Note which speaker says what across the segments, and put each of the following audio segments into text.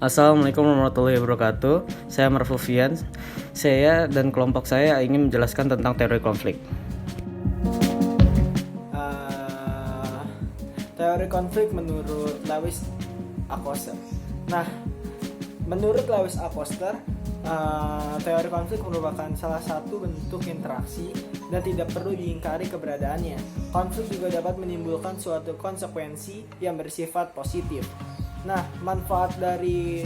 Speaker 1: Assalamualaikum warahmatullahi wabarakatuh. Saya Marfufian. Saya dan kelompok saya ingin menjelaskan tentang teori konflik.
Speaker 2: Teori konflik menurut Lewis A. Koster. Nah, menurut Lewis A. Koster, teori konflik merupakan salah satu bentuk interaksi dan tidak perlu diingkari keberadaannya. Konflik juga dapat menimbulkan suatu konsekuensi yang bersifat positif. Nah, manfaat dari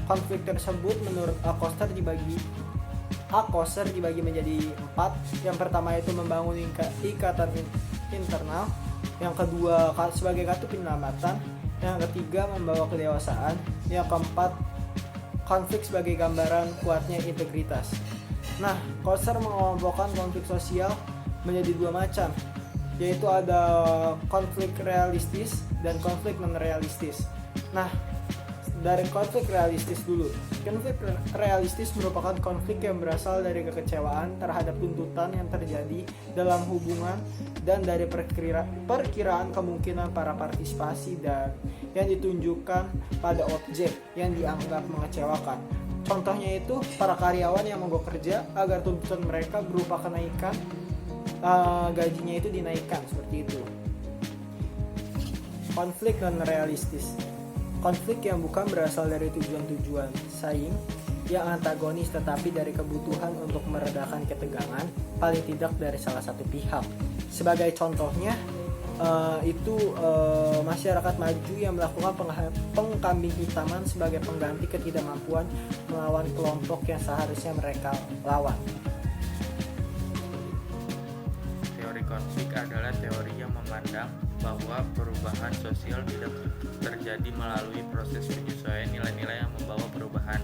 Speaker 2: konflik tersebut menurut A. Koster dibagi menjadi 4. Yang pertama itu membangun ikatan internal. Yang kedua sebagai kartu penyelamatan. Yang ketiga membawa kedewasaan. Yang keempat konflik sebagai gambaran kuatnya integritas. Nah, Koster mengelompokkan konflik sosial menjadi 2 macam, yaitu ada konflik realistis dan konflik non-realistis. Nah, dari konflik realistis dulu. Konflik realistis merupakan konflik yang berasal dari kekecewaan terhadap tuntutan yang terjadi dalam hubungan dan dari perkiraan kemungkinan para partisipasi dan yang ditunjukkan pada objek yang dianggap mengecewakan. Contohnya itu para karyawan yang mogok kerja agar tuntutan mereka berupa kenaikan gajinya itu dinaikkan, seperti itu. Konflik non-realistis. Konflik yang bukan berasal dari tujuan-tujuan saing yang antagonis, tetapi dari kebutuhan untuk meredakan ketegangan paling tidak dari salah satu pihak. Sebagai contohnya masyarakat maju yang melakukan pengkambing hitaman sebagai pengganti ketidakmampuan melawan kelompok yang seharusnya mereka lawan.
Speaker 3: Teori konflik adalah teori yang memandang bahwa perubahan sosial tidak terjadi melalui proses penyesuaian nilai-nilai yang membawa perubahan,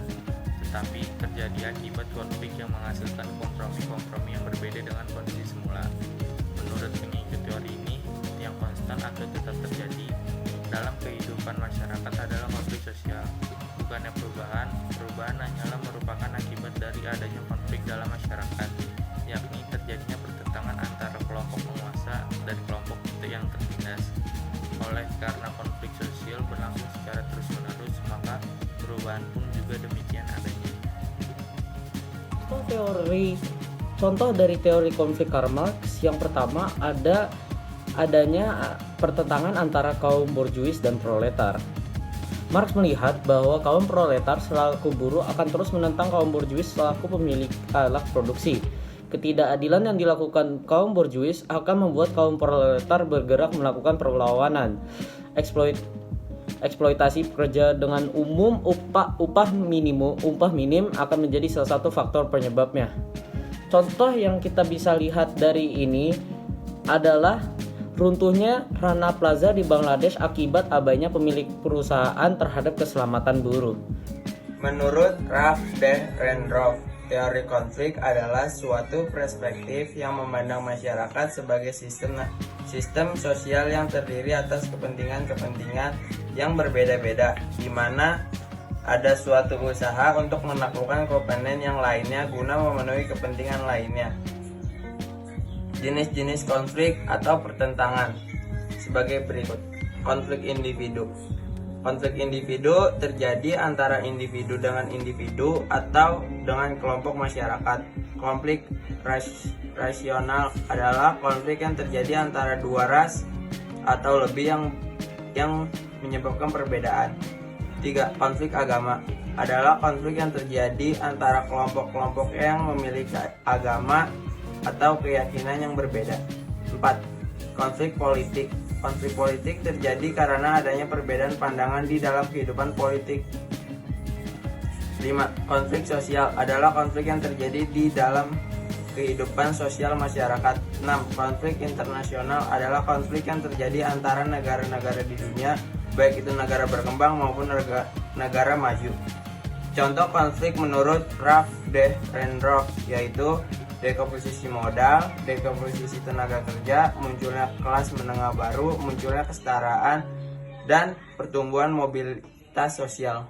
Speaker 3: tetapi terjadi akibat konflik yang menghasilkan kompromi-kompromi yang berbeda dengan kondisi semula. Menurut pengikut teori ini, yang konstan atau tetap terjadi dalam kehidupan masyarakat adalah konflik sosial, bukannya perubahan. Perubahan hanyalah merupakan akibat dari adanya konflik dalam masyarakat, yakni terjadinya pertentangan antara kelompok penguasa dan kelompok yang tertindas. Oleh karena konflik sosial berlangsung secara terus-menerus, maka perubahan pun juga demikian adanya.
Speaker 1: Contoh dari teori konflik Karl Marx yang pertama adanya pertentangan antara kaum borjuis dan proletar. Marx melihat bahwa kaum proletar selaku buruh akan terus menentang kaum borjuis selaku pemilik alat produksi. Ketidakadilan yang dilakukan kaum borjuis akan membuat kaum proletar bergerak melakukan perlawanan. Eksploitasi pekerja dengan umum upah minim akan menjadi salah satu faktor penyebabnya. Contoh yang kita bisa lihat dari ini adalah runtuhnya Rana Plaza di Bangladesh akibat abainya pemilik perusahaan terhadap keselamatan buruh.
Speaker 4: Menurut Ralph D. Rendorf, teori konflik adalah suatu perspektif yang memandang masyarakat sebagai sistem sosial yang terdiri atas kepentingan-kepentingan yang berbeda-beda, di mana ada suatu usaha untuk menaklukkan komponen yang lainnya guna memenuhi kepentingan lainnya. Jenis-jenis konflik atau pertentangan sebagai berikut. Konflik individu. Konflik individu terjadi antara individu dengan individu atau dengan kelompok masyarakat. Konflik rasional adalah konflik yang terjadi antara 2 ras atau lebih yang menyebabkan perbedaan. 3. Konflik agama adalah konflik yang terjadi antara kelompok-kelompok yang memiliki agama atau keyakinan yang berbeda. 4. Konflik politik. Konflik politik terjadi karena adanya perbedaan pandangan di dalam kehidupan politik. 5. Konflik sosial adalah konflik yang terjadi di dalam kehidupan sosial masyarakat. 6. Konflik internasional adalah konflik yang terjadi antara negara-negara di dunia, baik itu negara berkembang maupun negara maju. Contoh konflik menurut Ralph D. Rendorf yaitu dekomposisi modal, dekomposisi tenaga kerja, munculnya kelas menengah baru, munculnya kesetaraan, dan pertumbuhan mobilitas sosial.